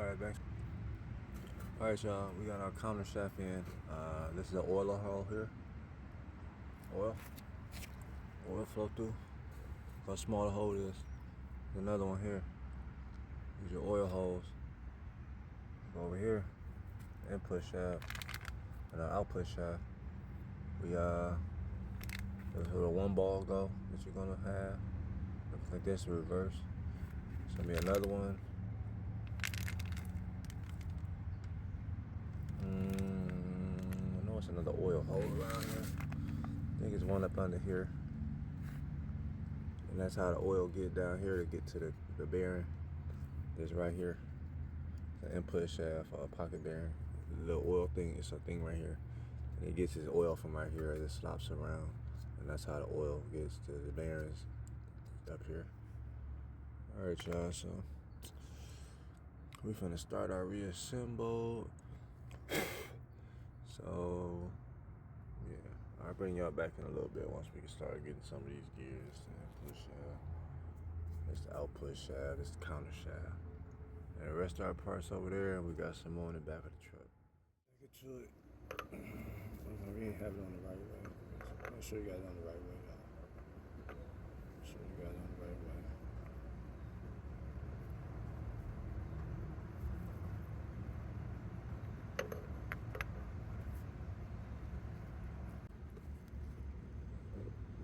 Alright, thanks. Alright, y'all, we got our counter shaft in. This is an oil hole here. Oil flow through. How small the hole is. There's another one here. These are oil holes. Go over here, input shaft and our output shaft. We there's where the one ball go that you're gonna have. Looks like this, reverse. It's gonna be another one. I know it's another oil hole around here. I think it's one up under here. And that's how the oil get down here to get to the bearing. It's right here. The input shaft, pocket bearing. The oil thing is a thing right here. And it gets its oil from right here as it slops around. And that's how the oil gets to the bearings up here. Alright, y'all, so we finna start our reassemble. So yeah, I'll bring y'all back in a little bit once we can start getting some of these gears. The input shaft, it's the output shaft, it's the counter shaft. And the rest of our parts over there, we got some more in the back of the truck. Get to it. We didn't have it on the right way. Make sure you got it on the right way, y'all. Make sure you got it on the right way.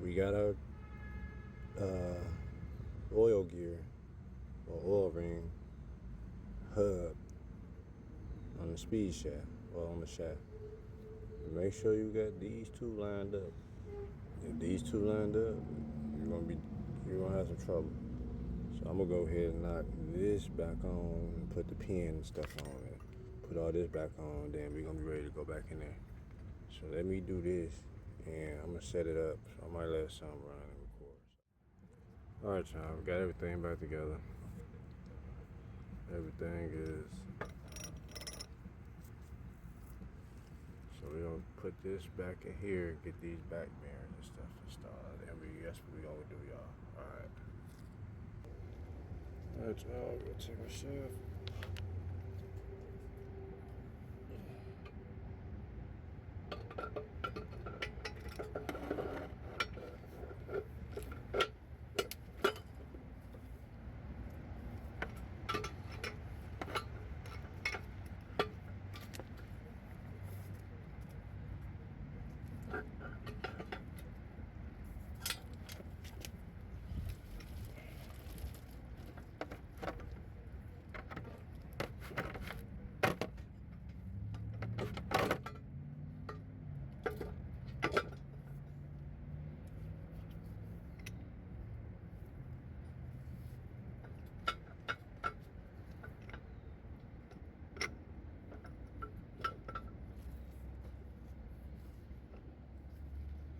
We got our oil gear or oil ring hub on the speed shaft or on the shaft. Make sure you got these two lined up. If these two lined up, you're gonna have some trouble. So I'm gonna go ahead and knock this back on and put the pin and stuff on it. Put all this back on, then we're gonna be ready to go back in there. So let me do this and I'm gonna set it up. So I might let some run and record. Alright, y'all, we got everything back together. Everything is. So we're gonna put this back in here and get these back bearings and stuff installed. And that's what we gonna do, y'all. Alright. Alright, y'all, we'll take our shaft.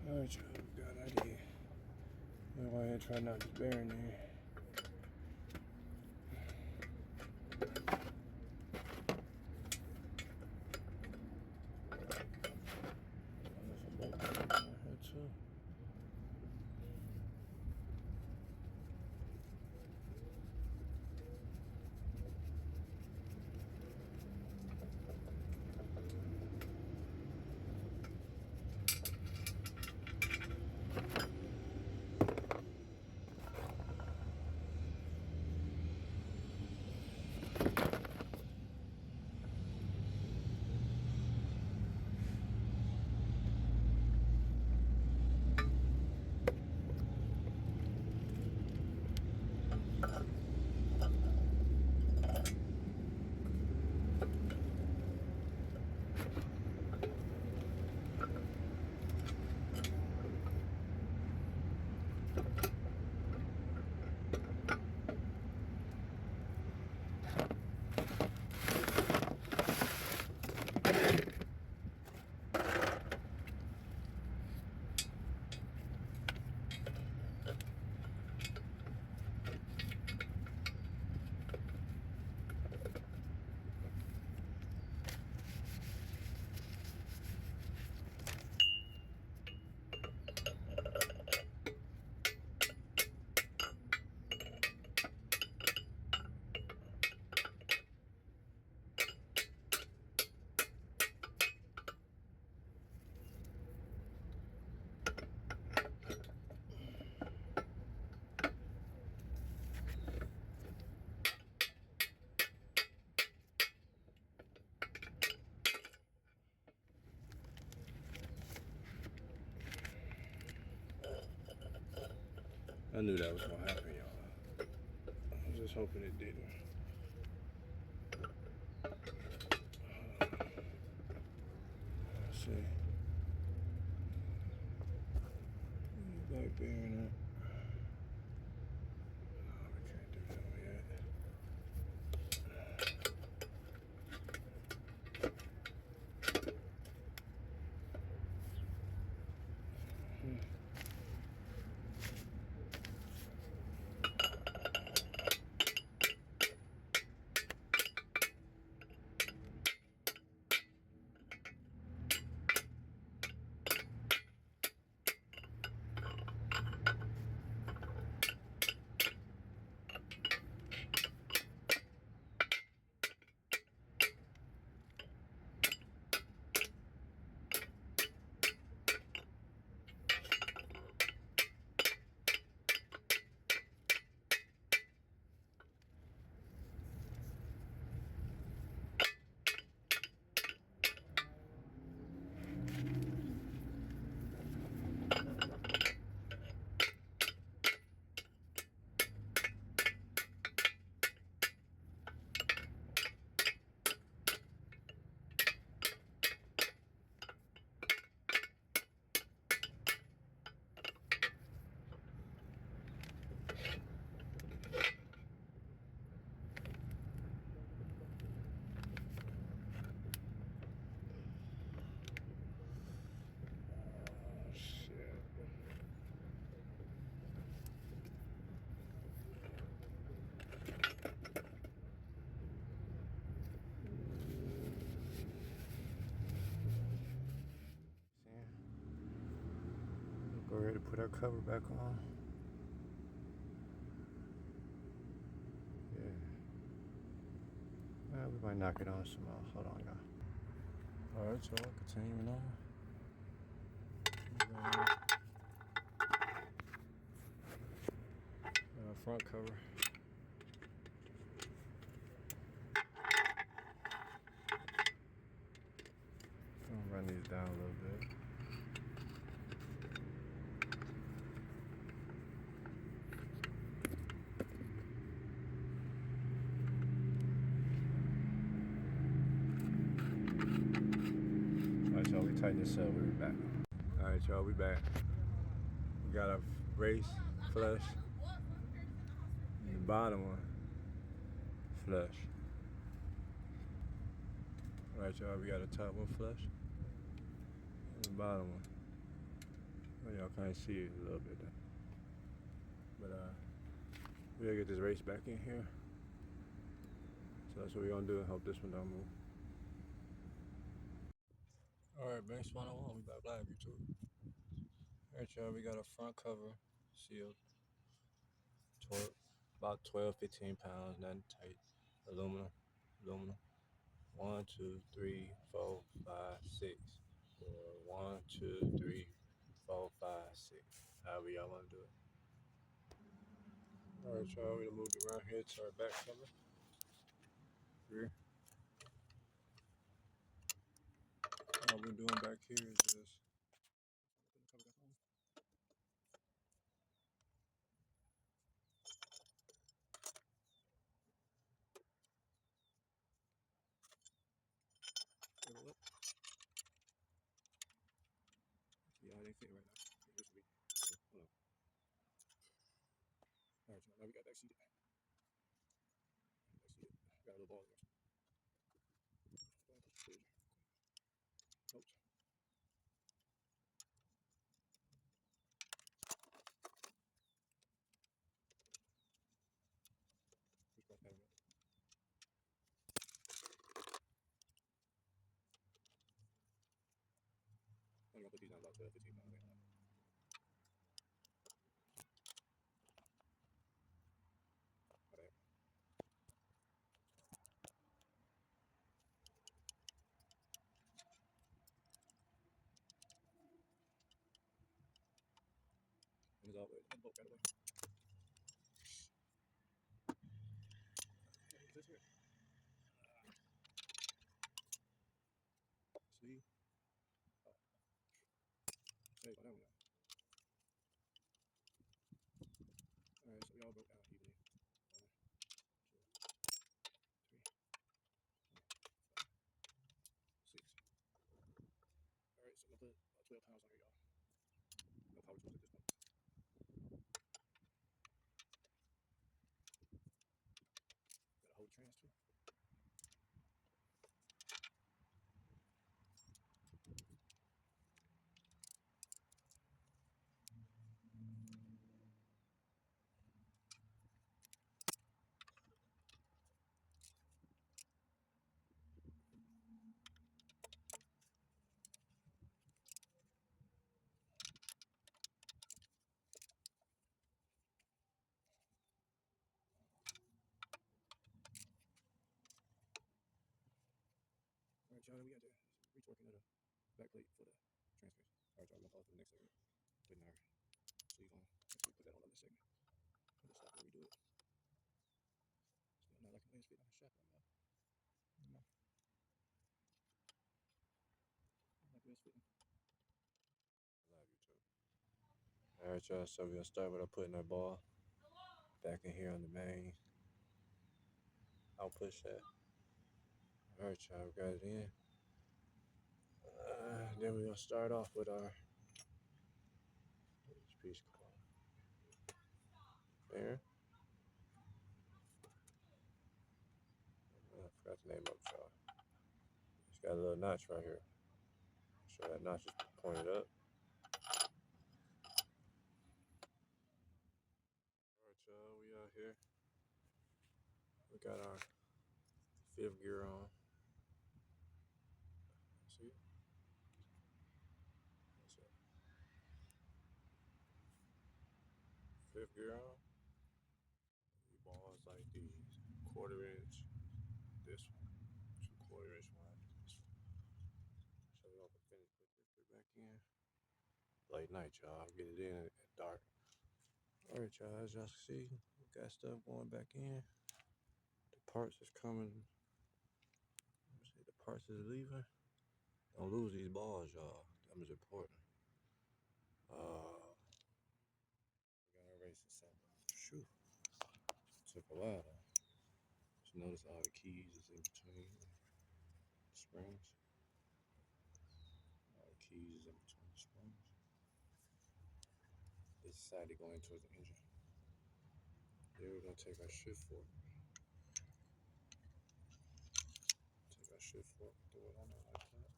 Alright, y'all, we got an idea. We'll go ahead and try not to bearing there. I knew that was gonna happen, y'all. I was just hoping it didn't. Let's see. Back bearing it. Oh, we can't do that one yet. Go ready to put our cover back on. Yeah. We might knock it on some more. Hold on, y'all. Alright, y'all, continuing on. Front cover. I'm gonna run these down a little bit. Alright, y'all, we tighten this up. We'll be back. Alright, y'all, we back. We got a race flush. The bottom one flush. Alright, y'all, we got a top one flush. And the bottom one. Well, y'all can't see it a little bit though. But we gotta get this race back in here. So that's what we're gonna do and hope this one don't move. Alright, Banks 101, we back live YouTube. Alright, y'all, we got a front cover sealed. About 12-15 pounds, nothing tight. Aluminum. 1, 2, 3, 4, 5, 6. Or 1, 2, 3, 4, 5, 6. However y'all want to do it. Alright, y'all, we moved it around here to our back cover. Rear. All we're doing back here is just putting the cover back on. Up. Yeah, they fit right now. It used to be. Hold on. Alright, y'all, now we got that seated. Got a little ball there. Oops. Push back that. I'm gonna put these down about 12-15 pounds. And as always, I bolt right away. This here. See? Oh. There you go, there we go. 12 times on here, y'all. No power tools at this point. Gotta hold the trans too. All right, y'all, we got the retorquing of the back plate for the transmitter. All right, y'all, we're gonna pause for the next segment. Putting our sleeve on. Let's put that on this segment. Let's stop and redo it. Still not liking the way it's fitting on the shaft right now. No. I like the way it's fitting. I love you too. All right, y'all, so we're gonna start with putting our ball back in here on the main output shaft. All right, y'all, we got it in. Then we're gonna start off with our piece called there. I forgot the name of it, y'all. It's got a little notch right here. So that notch is pointed up. Alright, y'all, we out here. We got our 5th gear on. See? That's it. 5th gear on. The balls like these. 1/4 inch. This one. 2/4 inch one. This one. So we're gonna finish put it back in. Late night, y'all. Get it in at dark. Alright, y'all, as y'all see, we got stuff going back in. The parts is coming. See, the parts is leaving. Don't lose these balls, y'all. That is important. We got our Reassemble. Shoot. Took a while though. Just notice all the keys is in between the springs. All the keys is in between the springs. This side is going towards the engine. Then we're gonna take our shift fork. Take our shift fork, throw it on there like that.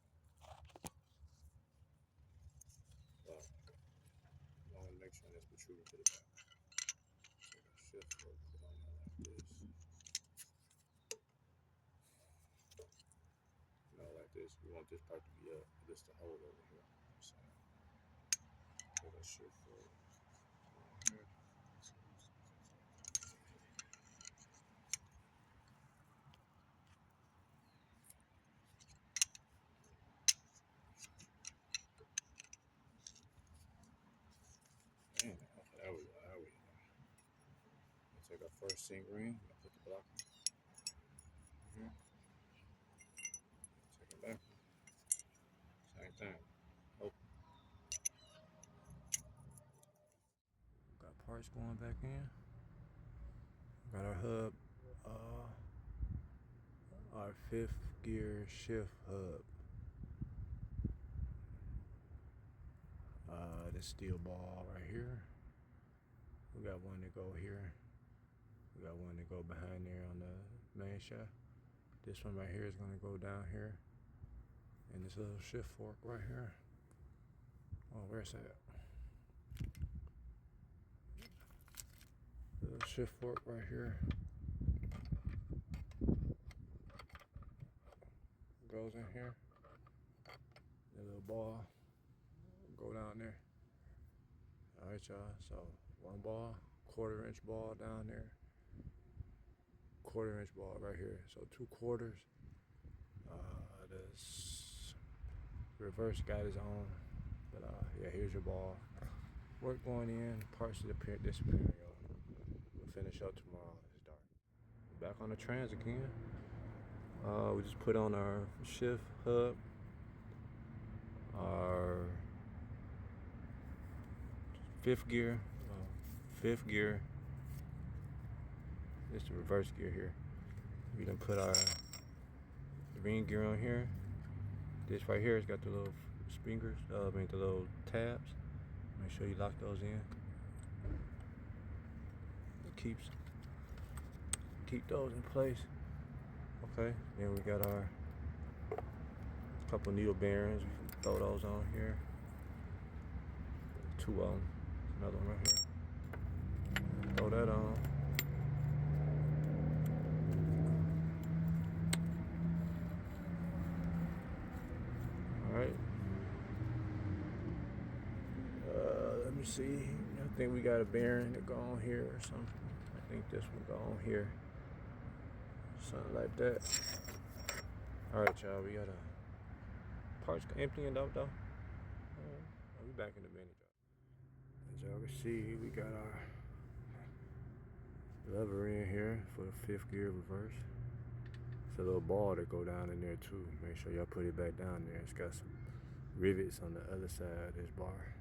Well, you want to make sure that's protruding to the back. Take our shift fork, put it on there like this. You know, like this. We want this part to be up. This to hold over here. You know what I'm saying? Put our shift fork on here. Man, there we go. There we go. We'll take our first sink ring. We'll put the block in here. Take it back. Same thing. Open. Got parts going back in. Got our hub. Our 5th gear shift hub. This steel ball right here. We got one to go here. We got one to go behind there on the main shaft. This one right here is gonna go down here. And this little shift fork right here. Oh, where's that? Little shift fork right here. Goes in here. The little ball go down there. All right, y'all. So one ball, 1/4 inch ball down there. 1/4 inch ball right here. So 2/4. This reverse got his own. But yeah, here's your ball. Work going in. Parts disappearing, y'all. We'll finish up tomorrow. It's dark. Back on the trans again. We just put on our shift hub. Our 5th gear. 5th gear. This is the reverse gear here. We done put our ring gear on here. This right here has got the little fingers, the little tabs. Make sure you lock those in. It keep those in place. Okay, then we got our couple needle bearings. We can throw those on here. 2 of them. Another one right here. Throw that on. Alright. Let me see. I think we got a bearing to go on here or something. I think this one go on here. Something like that. Alright, y'all. We got a parts emptying up though. I'll be back in a minute, y'all. As y'all can see, we got our lever in here for the 5th gear reverse. It's a little ball that go down in there too. Make sure y'all put it back down there. It's got some rivets on the other side of this bar.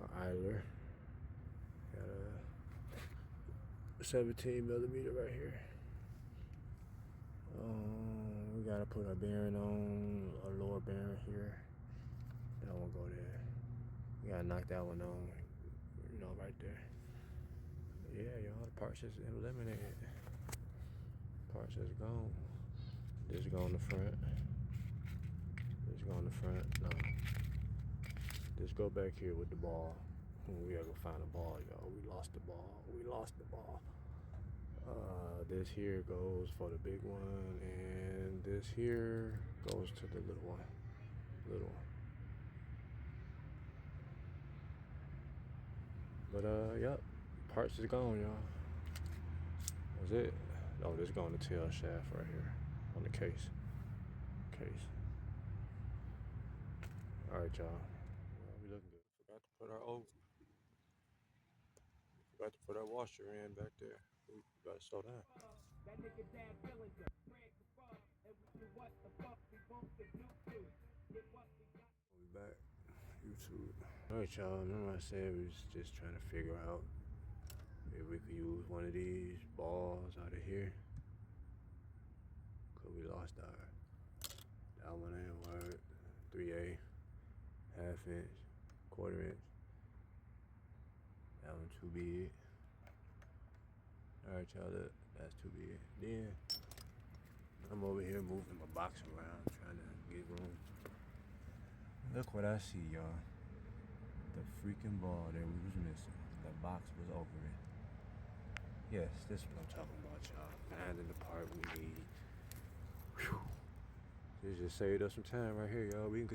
Our idler. Got a 17 millimeter right here. We gotta put our bearing on, a lower bearing here. That one go there. We gotta knock that one on, you know, right there. Yeah, y'all, the parts is eliminated. Parts is gone. This go on the front. This go on the front. No. This go back here with the ball. We gotta go find the ball, y'all. We lost the ball. We lost the ball. This here goes for the big one, and this here goes to the little one. Little one. But yep, parts is gone, y'all. That's it. Oh, this going to tail shaft right here on the case. All right, y'all. We looking good. Forgot to put our washer in back there. We gotta slow down. We back. YouTube. Alright, y'all. Remember I said we was just trying to figure out if we could use one of these balls out of here. Cause we lost that one ain't work. 3/8, 1/2 inch, 1/4 inch. That one too big. Alright, y'all, look, that's too big. Then I'm over here moving my box around, trying to get room. Look what I see, y'all. The freaking ball that we was missing. The box was over it. Yes, this is what I'm talking about, y'all. Finding the part we need. Whew. This just saved us some time right here, y'all. We can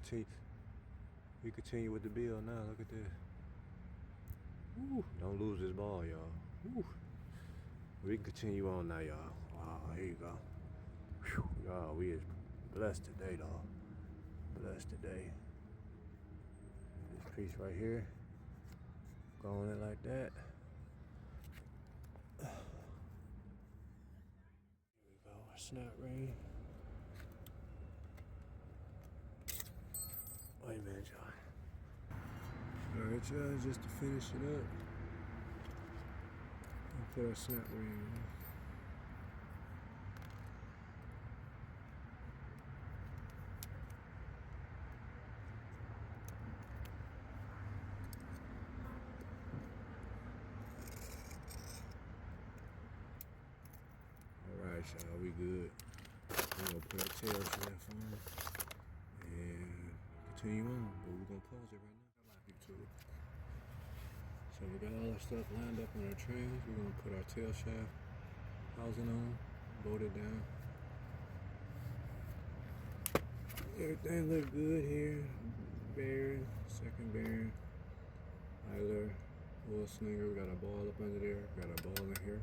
continue with the bill now. Look at this. Woo. Don't lose this ball, y'all. Woo. We can continue on now, y'all. Wow, here you go. Whew. Y'all, we is blessed today, dog. Blessed today. This piece right here, going in like that. Here we go, our snap ring. Wait a minute, y'all. Alright, y'all, just to finish it up, I'll put our snap ring in. Alright, y'all, we good. We're gonna put our tail shaft on and continue on, but we're gonna pause it right now. YouTube. So we got all our stuff lined up on our trains. We're gonna put our tail shaft housing on, bolt it down. Everything look good here. Bearing, second bearing, idler, oil slinger. We got a ball up under there. Got a ball in here.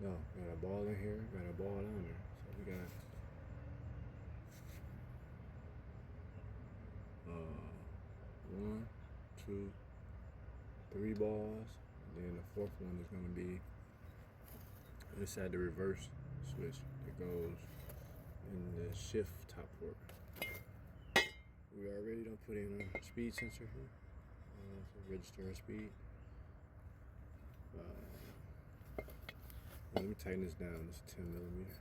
No, got a ball in here. Got a ball on there. So we got 1, 2, 3 balls, and then the 4th one is going to be inside the reverse switch that goes in the shift top fork. We already done put in a speed sensor here to register our speed. Let me tighten this down. It's 10 millimeter.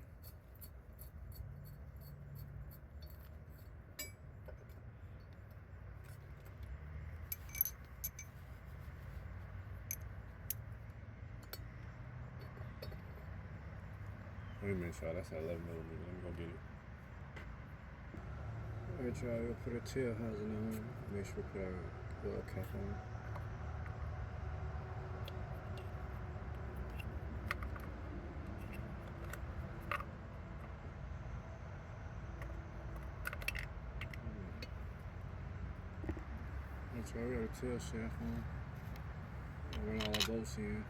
Wait a minute, y'all. That's at 11 millimeter. Let me go get it. Alright, y'all. We'll put a tail housing on. Make sure we put our little cap on. Alright, y'all. We got a tail shaft on. We'll run all our bolts in.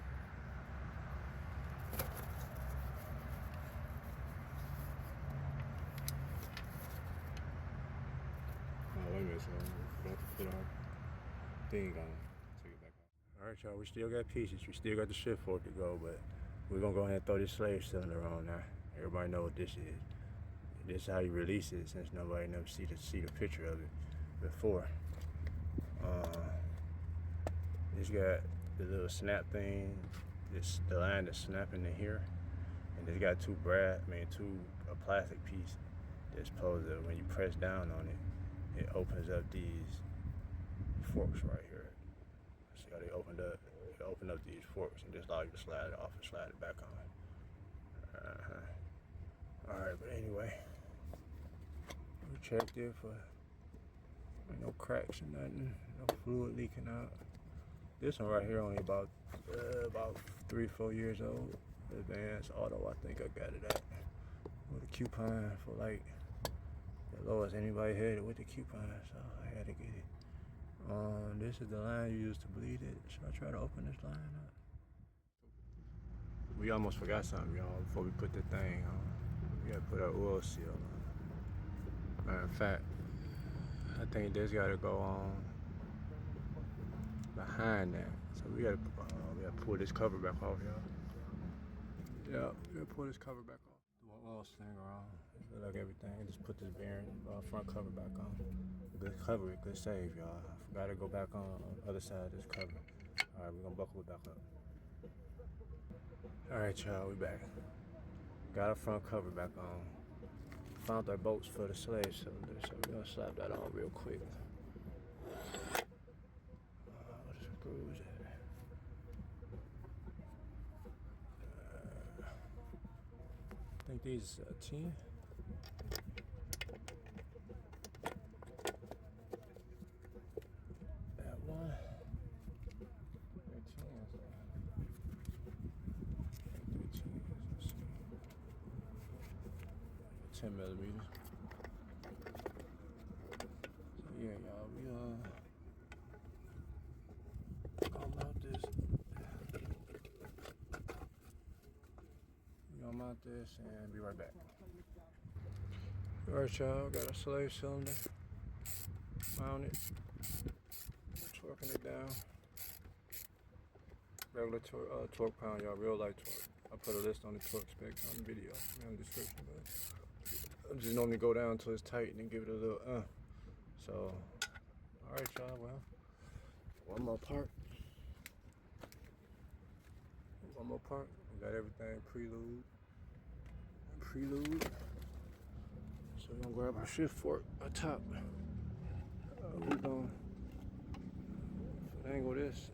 Oh, wait a minute, so we forgot to put our thing on. Take it back off. Alright, y'all, we still got pieces. We still got the shift fork to go, but we're gonna go ahead and throw this slave cylinder on now. Everybody know what this is. This is how you release it, since nobody never see the picture of it before. It's got the little snap thing. This the line that's snapping in here, and it's got a plastic piece that's supposed to, when you press down on it, it opens up these forks right here. See how they opened up? They open up these forks and just allow you to slide it off and slide it back on. Alright, but anyway, we checked it for no cracks or nothing, no fluid leaking out. This one right here only about 3-4 years old. Advanced Auto, I think I got it at, with a coupon for like the lowest anybody had it with the coupon, so I had to get it. This is the line you use to bleed it. Should I try to open this line up? We almost forgot something, y'all, before we put the thing on. We gotta put our oil seal on. Matter of fact, I think this gotta go on behind that. So we gotta pull this cover back off, y'all. Yeah, we gotta pull this cover back off. Do an oil slinger on. Look like everything. Just put this bearing front cover back on. Good cover, good save, y'all. I forgot to go back on the other side of this cover. All right, we're gonna buckle it back up. All right, y'all, we back. Got our front cover back on. Found our bolts for the slave cylinder, so we're gonna slap that on real quick. What is the screws at? I think these are 10. That one. 13. Let's see. 10 millimeters. So yeah, y'all, we gonna mount this. We're gonna mount this and be right back. Alright, y'all, got a slave cylinder mounted. Torquing it down. Regular torque pound, y'all, real light torque. I put a list on the torque specs on the video in the description, but I just normally go down until it's tight and then give it a little So, alright, y'all, well, one more part. We got everything prelude. So we're gonna grab our shift fork up top. We're gonna angle this.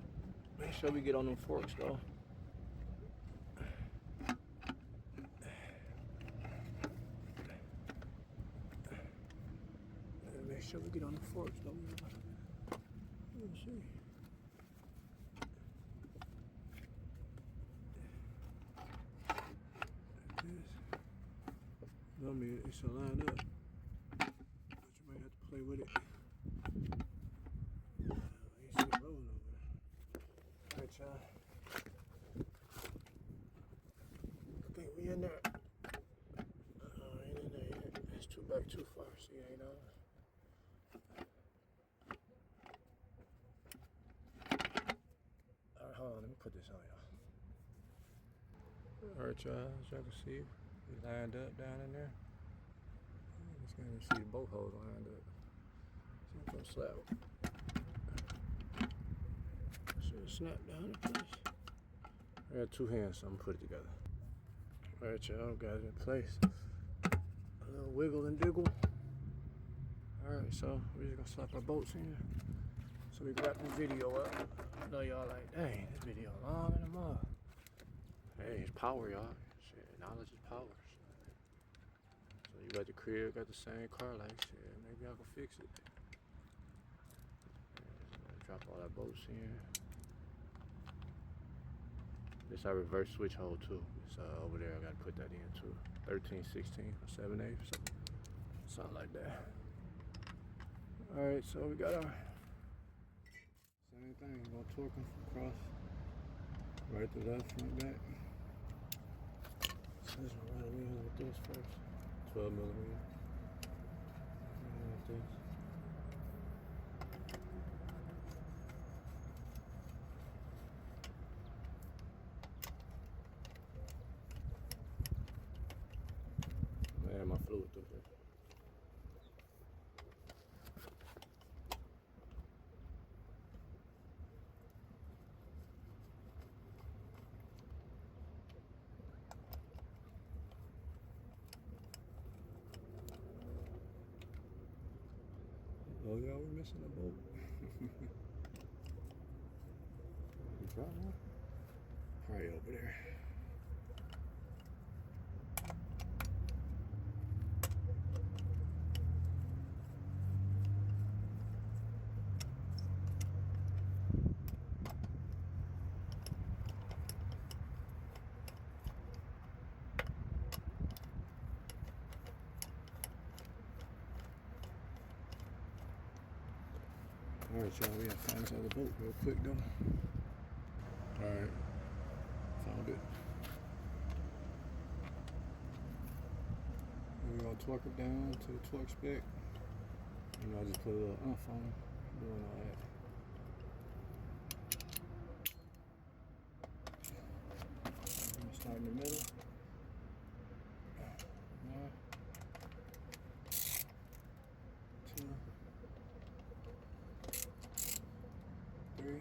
Make sure we get on them forks though. Make sure we get on the forks though. Let's see. Like this. I mean, it should line up, but you might have to play with it. You see it rolling over there. Alright, y'all. I think we in there. Ain't in there yet. It's back too far. See, ain't on. Alright, hold on. Let me put this on, y'all. Alright, y'all. As y'all can see, we lined up down in there. Just gonna see both holes lined up. So I'm gonna slap it. Should snap down in place. I got two hands, so I'm gonna put it together. Alright, y'all, got it in place. A little wiggle and diggle. Alright, so we're just gonna slap our bolts in. So we wrap the video up. I know y'all like, dang, this video long and a mug. Hey, it's power, y'all. Shit, knowledge is power. You got the crib, got the same car, like shit, maybe I can fix it. Drop all that bolts in. This our reverse switch hole too. It's over there, I gotta put that in too. 13, 16, or 7/8, something like that. Alright, so we got our same thing, we're gonna torque them across. Right to left, front, back. So let's run the wheels with this first. 12 millimeter. Like this. Man, my fluid through here. Oh yeah, we're missing a bolt. You drop one? Probably over there. Alright, y'all, we gotta find this other bolt real quick though. Alright, found it. We're gonna torque it down to the torque spec. You know, I just put a little umph on it, doing all that. I'm gonna start in the middle. 1, 2, 3, 4,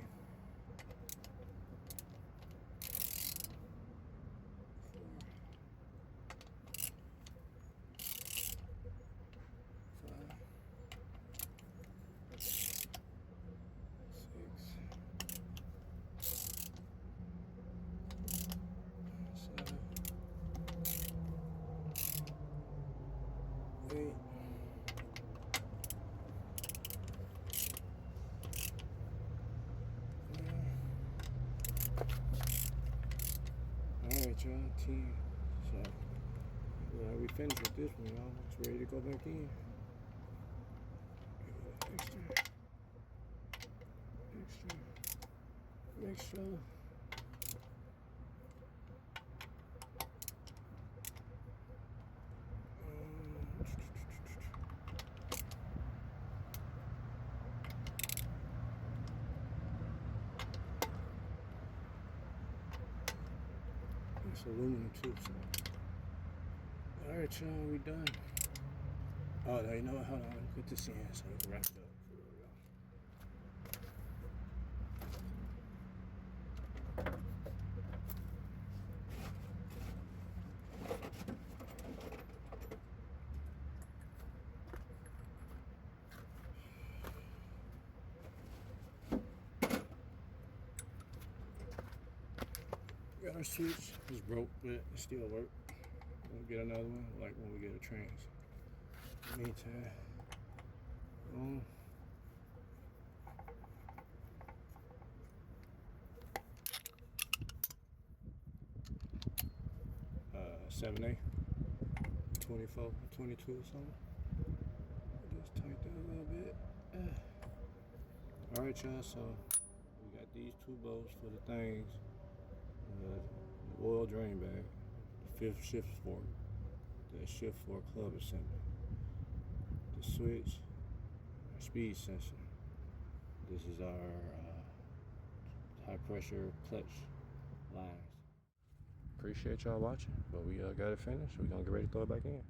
5, 6, 7, 8. Alright, y'all, 10. So, well, we finished with this one, y'all. It's ready to go back in. Extra. It's aluminum too, so. Alright, y'all, we done. Oh, no, you know what? Hold on, let me put this in so we can wrap it up. Got our switch. It's broke, but it still works. We'll get another one, like when we get a trans. In the meantime, boom. 7/8, 24, 22 or something. Just tighten that a little bit. Alright, y'all, so we got these two bolts for the things. The oil drain bag, the 5th shift fork, the shift fork club assembly, the switch, our speed sensor. This is our high pressure clutch lines. Appreciate y'all watching, but we got it finished. We're gonna get ready to throw it back in.